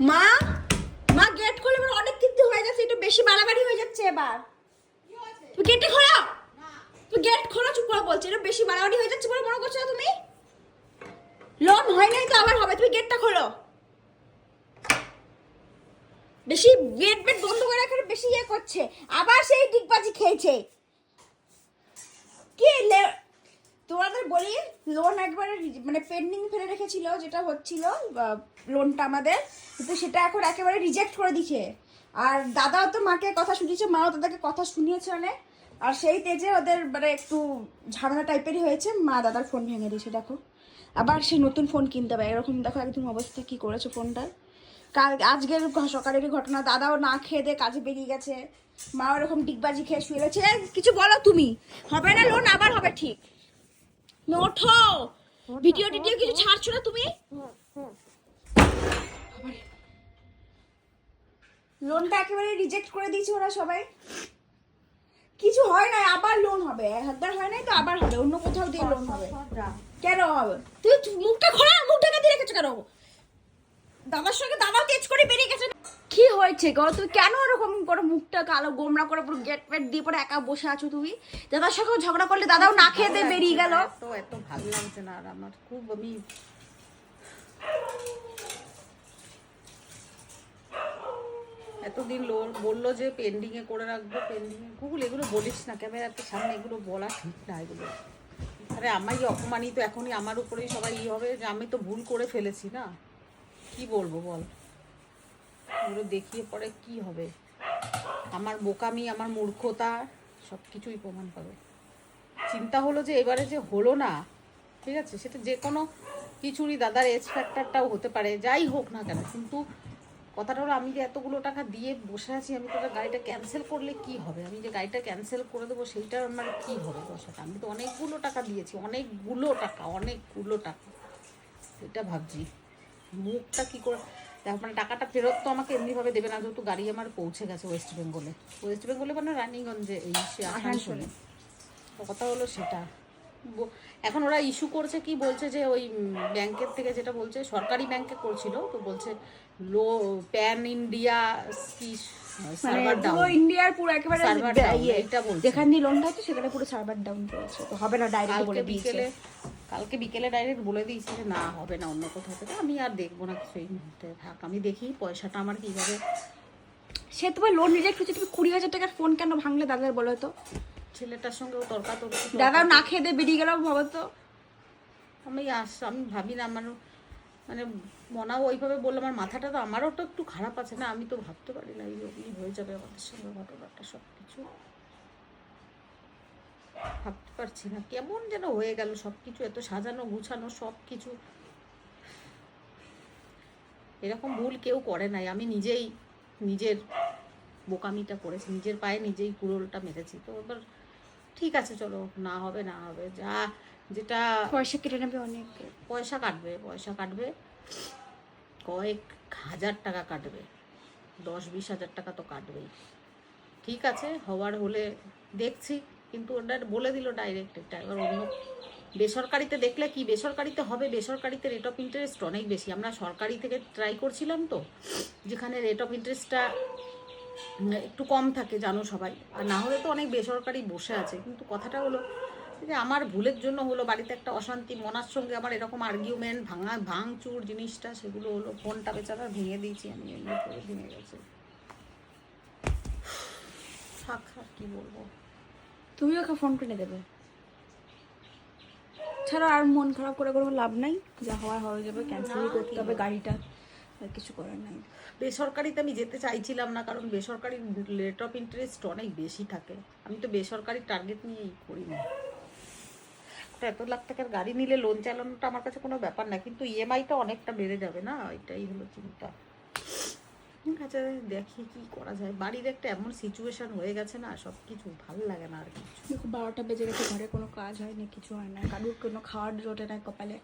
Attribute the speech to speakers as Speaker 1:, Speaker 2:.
Speaker 1: মা মা গেট খোলো, এবার অনেক কিন্তু হয়ে যাচ্ছে, একটু বেশি বাড়াবাড়ি হয়ে যাচ্ছে এবার। তুমি গেটটা খোলো, তুমি গেট খোলো, চুপ করে বলছি, এটা বেশি বাড়াবাড়ি হয়ে যাচ্ছে বলে মনে করছো না তুমি? লোন হয় নাই তো আবার হবে, তুমি গেটটা খোলো। বেশি গেট বেট বন্ধ করে রাখার বেশি ইয়ে করছে, আবার সেই ডিগবাজি খেয়েছে। কি তোমাদের বলি, লোন একবারে মানে পেন্ডিং ফেলে রেখেছিল, যেটা হচ্ছিল লোনটা আমাদের, কিন্তু সেটা এখন একেবারে রিজেক্ট করে দিছে। আর দাদাও তো মাকে কথা শুনিয়েছে, মাও দাদাকে কথা শুনিয়েছে অনেক। আর সেই তেজে ওদের মানে একটু ঝামেলা টাইপেরই হয়েছে, মা দাদার ফোন ভেঙে দিয়েছে। দেখো আবার সে নতুন ফোন কিনতে হবে, এরকম দেখো একদম অবস্থা কি করেছে ফোনটার। কাল আজকের সকালেরই ঘটনা, দাদাও না খেয়ে দিয়ে কাজে বেরিয়ে গেছে, মা ওরকম ডিগবাজি খেয়ে শুয়ে গেছে। কিছু বলো তুমি, হবে না লোন, আবার হবে ঠিক। ওঠো, ভিডিও টিডিও কিছু ছাড়ছো না তুমি? লোনটা একেবারে রিজেক্ট করে দিয়েছে ওরা সবাই। কিছু হয় না, আবার লোন হবে, একবার হয় নাই তো আবার হবে, অন্য কোথাও দিয়ে লোন হবে। কেন হবে? তুই মুখটা খোলা, মুখটা কেটে রেখেছো কেন? দাদার সঙ্গে দাদাও তেজ করে বেরিয়ে গেছে। কি হয়েছে গো, তুমি কেন এরকম করে মুখটা কালো গোমরা করে পুরো গেট পেট দিয়ে পরে একা বসে আছো তুমি? দাদার সঙ্গে ঝগড়া করলে দাদাও না খেয়ে দিয়ে বেরিয়ে গেল।
Speaker 2: তো এত ভালো লাগছে না আর আমার, খুব আমি এতদিন বললো যে পেন্ডিং এ করে রাখবো, পেন্ডিং এ। গুগল এগুলো বলিস না, ক্যামেরাতে সামনে এগুলো বলা ঠিক না এগুলো। আরে আমারই অপমানিত এখনই আমার উপরেই সবাই হবে যে আমি তো ভুল করে ফেলেছি না, কি বলবো বল? এগুলো দেখিয়ে পরে কি হবে? আমার বোকামি, আমার মূর্খতা সব কিছুই প্রমাণ পাবে। চিন্তা হলো যে এবারে যে হলো না, ঠিক আছে, সেটা যে কোনো কিছুরই দাদার এজ ফ্যাক্টরটাও হতে পারে, যাই হোক না কেন, কিন্তু কথাটা হলো আমি যে এতগুলো টাকা দিয়ে বসে আছি, আমি তো গাড়িটা ক্যান্সেল করলে কি হবে? আমি যে গাড়িটা ক্যান্সেল করে দেবো সেইটা আমার কি হবে বসাটা? আমি তো অনেকগুলো টাকা দিয়েছি, অনেকগুলো টাকা, এটা ভাবছি মুখটা কি করে। মানে টাকাটা ফেরত তো আমাকে এমনিভাবে দেবে না, যেহেতু গাড়ি আমার পৌঁছে গেছে ওয়েস্ট বেঙ্গলে মানে রানিগঞ্জে এই আসানসোলে। কথা হলো সেটা। এখন ওরা ইস্যু করছে, কি বলছে যে ওই ব্যাংকের থেকে, যেটা বলছে সরকারি ব্যাংকে করছিল, তো বলছে লো প্যান ইন্ডিয়া কি সার্ভার ডাউন,
Speaker 1: পুরো ইন্ডিয়ার পুরো একেবারে
Speaker 2: সার্ভার ডাউন এটা বলছে।
Speaker 1: যেখানে দিয়ে লোনটা হচ্ছে সেখানে পুরো সার্ভার ডাউন রয়েছে, তো হবে না, ডাইরেক্ট বলে দিয়েছে।
Speaker 2: কালকে বিকেলে ডাইরেক্ট বলে দিয়েছে যে না হবে না, অন্য কোথাও থেকে। আমি আর দেখবো না কিছু এই মুহূর্তে, থাক, আমি দেখি পয়সাটা আমার কীভাবে।
Speaker 1: সে তোমার লোন রিজেক্ট হচ্ছে, তুমি 20,000 টাকার ফোন কেন ভাঙলে দাদার বলো তো?
Speaker 2: ছেলেটার সঙ্গেও তর্কাতর্কি,
Speaker 1: দাদা না খেয়ে দিয়ে বেরিয়ে গেল, ভাবো তো।
Speaker 2: আমি ভাবি না, আমার মানে মনাও ওইভাবে বললো, আমার মাথাটা তো আমারও তো একটু খারাপ আছে না, আমি তো ভাবতে পারি না এই হয়ে যাবে আমাদের সঙ্গে ঘটনাটা, সব কিছু ভাবতে পারছি না, কেমন যেন হয়ে গেল সব কিছু, এত সাজানো গুছানো সব কিছু। এরকম ভুল কেউ করে নাই, আমি নিজেই নিজের বোকামিটা করেছি, নিজের পায়ে নিজেই কুড়োলটা মেরেছি। তো এবার ঠিক আছে, চলো, না হবে যা, যেটা
Speaker 1: পয়সা কেটে নেবে, অনেক
Speaker 2: পয়সা কাটবে, কয়েক হাজার টাকা কাটবে, 10-20 হাজার টাকা তো কাটবেই। ঠিক আছে, হওয়ার হলে দেখছি, কিন্তু ওটা বলে দিল ডাইরেক্ট। এটা এবার অন্য বেসরকারিতে দেখলে কি, বেসরকারিতে হবে, বেসরকারিতে রেট অফ ইন্টারেস্ট অনেক বেশি। আমরা সরকারি থেকে ট্রাই করছিলাম তো, যেখানে রেট অফ ইন্টারেস্টটা একটু কম থাকে, জানো সবাই। আর না হলে তো অনেক বেসরকারি বসে আছে, কিন্তু কথাটা হলো যে আমার ভুলের জন্য হলো, বাড়িতে একটা অশান্তি, মনার সঙ্গে আমার এরকম আর্গিউমেন্ট, ভাঙচুর জিনিসটা সেগুলো হলো। ফোনটা বেচারা ভেঙে দিয়েছি আমি, এমনি করে ভেঙে গেছে। থাক, আর কি বলবো।
Speaker 1: তুমি ওকে ফোন করে দেবে, ছাড়া আর মন খারাপ করে কোনো লাভ নাই, যা হওয়ার হয়ে যাবে, ক্যান্সেলই করতে হবে গাড়িটা, আর কিছু করার নাই।
Speaker 2: বেসরকারিতে আমি যেতে চাইছিলাম না, কারণ বেসরকারি রেট অফ ইন্টারেস্ট অনেক বেশি থাকে। আমি তো বেসরকারি টার্গেট নিয়েই করি না। এত লাখ টাকার গাড়ি নিলে লোন চালানোটা আমার কাছে কোনো ব্যাপার না, কিন্তু ইএমআইটা অনেকটা বেড়ে যাবে না, এটাই হলো চিন্তা। ঠিক আছে, দেখি কি করা যায়। বাড়ির একটা এমন সিচুয়েশন হয়ে গেছে না, সব কিছু ভালো লাগে না আর কিছু।
Speaker 1: 12টা বেজে গেছে, ঘরে কোনো কাজ হয়নি, কিছু হয় না, কারুর কোনো খাওয়ার জোটে না কপালে।